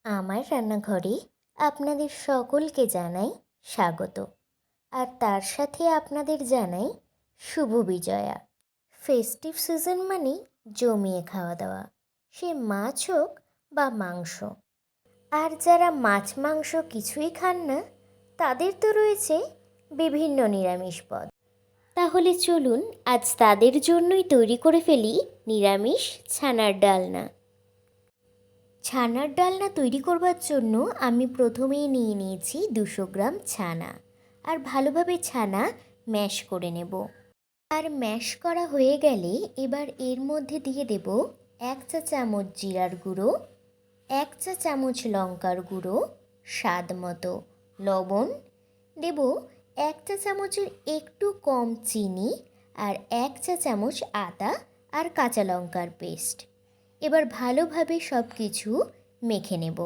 আমার রান্নাঘরে আপনাদের সকলকে জানাই স্বাগত। আর তার সাথে আপনাদের জানাই শুভ বিজয়া। ফেস্টিভ সিজন মানে জমিয়ে খাওয়া দাওয়া, সে মাছ হোক বা মাংস। আর যারা মাছ মাংস কিছুই খান না, তাদের তো রয়েছে বিভিন্ন নিরামিষ পদ। তাহলে চলুন আজ তাদের জন্যই তৈরি করে ফেলি নিরামিষ ছানার ডালনা। ছানার ডালনা তৈরি করবার জন্য আমি প্রথমেই নিয়ে নিয়েছি 200 গ্রাম ছানা। আর ভালোভাবে ছানা ম্যাশ করে নেব। আর ম্যাশ করা হয়ে গেলে এবার এর মধ্যে দিয়ে দেব 1 চা চামচ জিরার গুঁড়ো, 1 চা চামচ লঙ্কার গুঁড়ো, স্বাদ মতো লবণ দেব, 1 চা চামচের একটু কম চিনি, আর 1 চা চামচ আদা আর কাঁচা লঙ্কার পেস্ট। এবার ভালোভাবে সব কিছু মেখে নেব।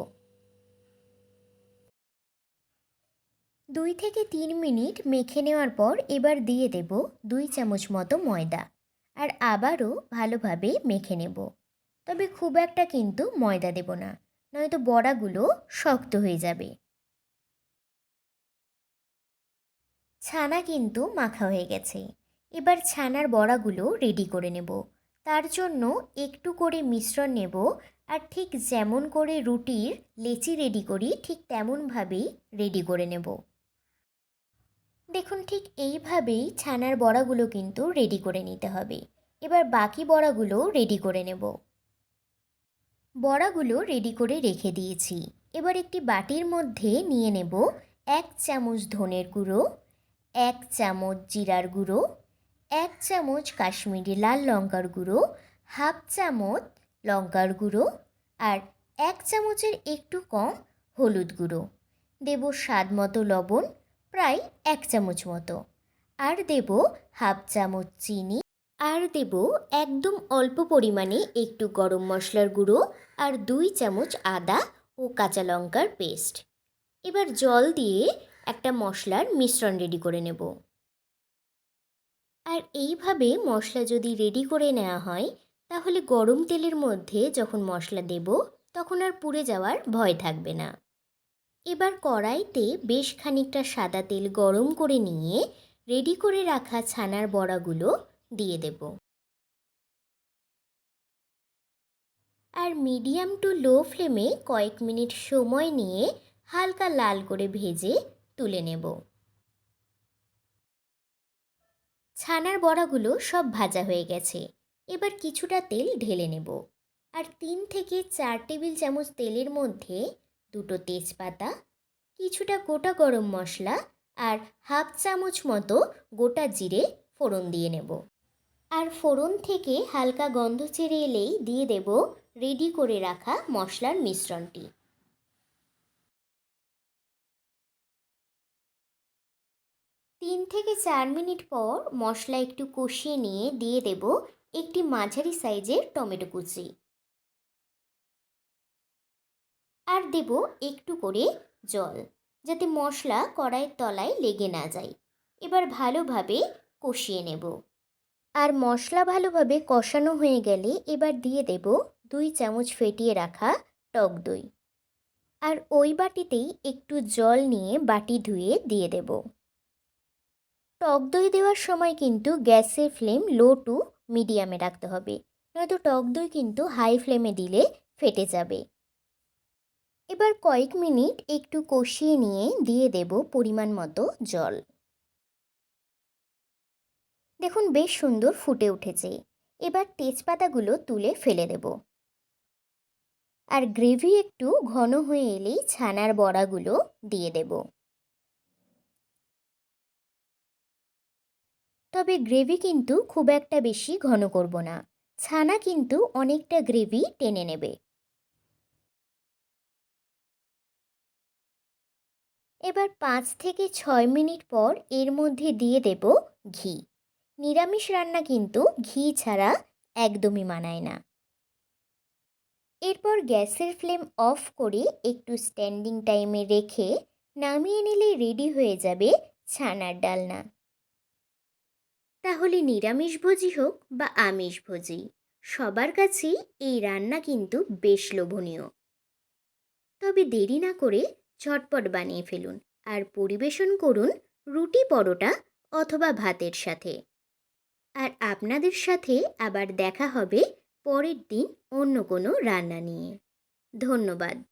2 থেকে 3 মিনিট মেখে নেওয়ার পর এবার দিয়ে দেব 2 চামচ মতো ময়দা। আর আবারও ভালোভাবে মেখে নেব। তবে খুব একটা কিন্তু ময়দা দেব না, নয়তো বড়াগুলো শক্ত হয়ে যাবে। ছানা কিন্তু মাখা হয়ে গেছে। এবার ছানার বড়াগুলো রেডি করে নেব। তার জন্য একটু করে মিশ্রণ নেব, আর ঠিক যেমন করে রুটির লেচি রেডি করি ঠিক তেমনভাবেই রেডি করে নেব। দেখুন, ঠিক এইভাবেই ছানার বড়াগুলো কিন্তু রেডি করে নিতে হবে। এবার বাকি বড়াগুলো রেডি করে নেব। বড়াগুলো রেডি করে রেখে দিয়েছি। এবার একটি বাটির মধ্যে নিয়ে নেব 1 চামচ ধনের গুঁড়ো, 1 চামচ জিরার গুঁড়ো, 1 চামচ কাশ্মীরি লাল লঙ্কার গুঁড়ো, হাফ চামচ লঙ্কার গুঁড়ো, আর 1 চামচের একটু কম হলুদ গুঁড়ো। দেব স্বাদ মতো লবণ, প্রায় 1 চামচ মতো, আর দেব হাফ চামচ চিনি, আর দেব একদম অল্প পরিমাণে একটু গরম মশলার গুঁড়ো, আর 2 চামচ আদা ও কাঁচা লঙ্কার পেস্ট। এবার জল দিয়ে একটা মশলার মিশ্রণ রেডি করে নেব। আর এইভাবে মশলা যদি রেডি করে নেওয়া হয়, তাহলে গরম তেলের মধ্যে যখন মশলা দেব তখন আর পুড়ে যাওয়ার ভয় থাকবে না। এবার কড়াইতে বেশ খানিকটা সাদা তেল গরম করে নিয়ে রেডি করে রাখা ছানার বড়াগুলো দিয়ে দেব। আর মিডিয়াম টু লো ফ্লেমে কয়েক মিনিট সময় নিয়ে হালকা লাল করে ভেজে তুলে নেব। ছানার বড়াগুলো সব ভাজা হয়ে গেছে। এবার কিছুটা তেল ঢেলে নেব। আর 3 থেকে 4 টেবিল চামচ তেলের মধ্যে 2টো তেজপাতা, কিছুটা গোটা গরম মশলা, আর হাফ চামচ মতো গোটা জিরে ফোড়ন দিয়ে নেব। আর ফোড়ন থেকে হালকা গন্ধ ছেড়ে এলেই দিয়ে দেব রেডি করে রাখা মশলার মিশ্রণটি। 3 থেকে 4 মিনিট পর মশলা একটু কষিয়ে নিয়ে দিয়ে দেব একটি মাঝারি সাইজের টমেটো কুচি, আর দেব একটু করে জল, যাতে মশলা কড়াইয়ের তলায় লেগে না যায়। এবার ভালোভাবে কষিয়ে নেব। আর মশলা ভালোভাবে কষানো হয়ে গেলে এবার দিয়ে দেব 2 চামচ ফেটিয়ে রাখা টক দই। আর ওই বাটিতেই একটু জল নিয়ে বাটি ধুয়ে দিয়ে দেব। টক দই দেওয়ার সময় কিন্তু গ্যাসের ফ্লেম লো টু মিডিয়ামে রাখতে হবে, নয়তো টক দই কিন্তু হাই ফ্লেমে দিলে ফেটে যাবে। এবার কয়েক মিনিট একটু কষিয়ে নিয়ে দিয়ে দেব পরিমাণ মতো জল। দেখুন, বেশ সুন্দর ফুটে উঠেছে। এবার তেজপাতাগুলো তুলে ফেলে দেব। আর গ্রেভি একটু ঘন হয়ে এলেই ছানার বড়াগুলো দিয়ে দেব। তবে গ্রেভি কিন্তু খুব একটা বেশি ঘন করব না, ছানা কিন্তু অনেকটা গ্রেভি টেনে নেবে। এবার 5 থেকে 6 মিনিট পর এর মধ্যে দিয়ে দেব ঘি। নিরামিষ রান্না কিন্তু ঘি ছাড়া একদমই মানায় না। এরপর গ্যাসের ফ্লেম অফ করে একটু স্ট্যান্ডিং টাইমে রেখে নামিয়ে নিলেই রেডি হয়ে যাবে ছানার ডালনা। তাহলে নিরামিষভোজী হোক বা আমিষভোজী, সবার কাছেই এই রান্না কিন্তু বেশ লোভনীয়। তবে দেরি না করে ঝটপট বানিয়ে ফেলুন আর পরিবেশন করুন রুটি পরোটা অথবা ভাতের সাথে। আর আপনাদের সাথে আবার দেখা হবে পরের দিন অন্য কোনো রান্না নিয়ে। ধন্যবাদ।